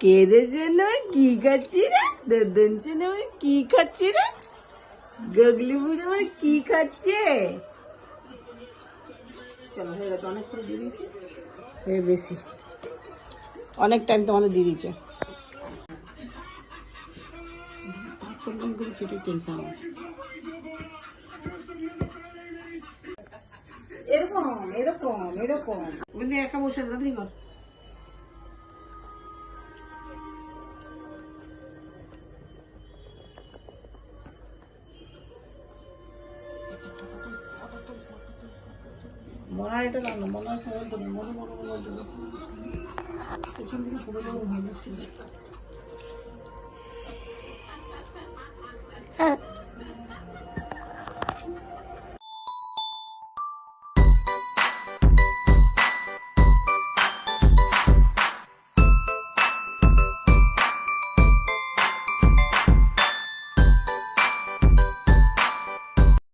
কেঁদে যেন কি খাচ্ছি রে, দর্দন যেন কি খাচ্ছি রে, গগলি বুড়ি আমার কি খাচ্ছে। চলো হয়ে গেছে, অনেক করে দিয়ে দিয়েছি, বেশি অনেক টাইম তোমাদের দিয়ে দিয়েছে। এরকম এরকম এরকম বুঝলি, একা বসে তাড়াতাড়ি কর। মনে হয় এটা রান্না, মনে হয় সবাই দেবো, মনে মনে মনে দেবো, পেছন দিকে পুরো হয়ে যাচ্ছে যে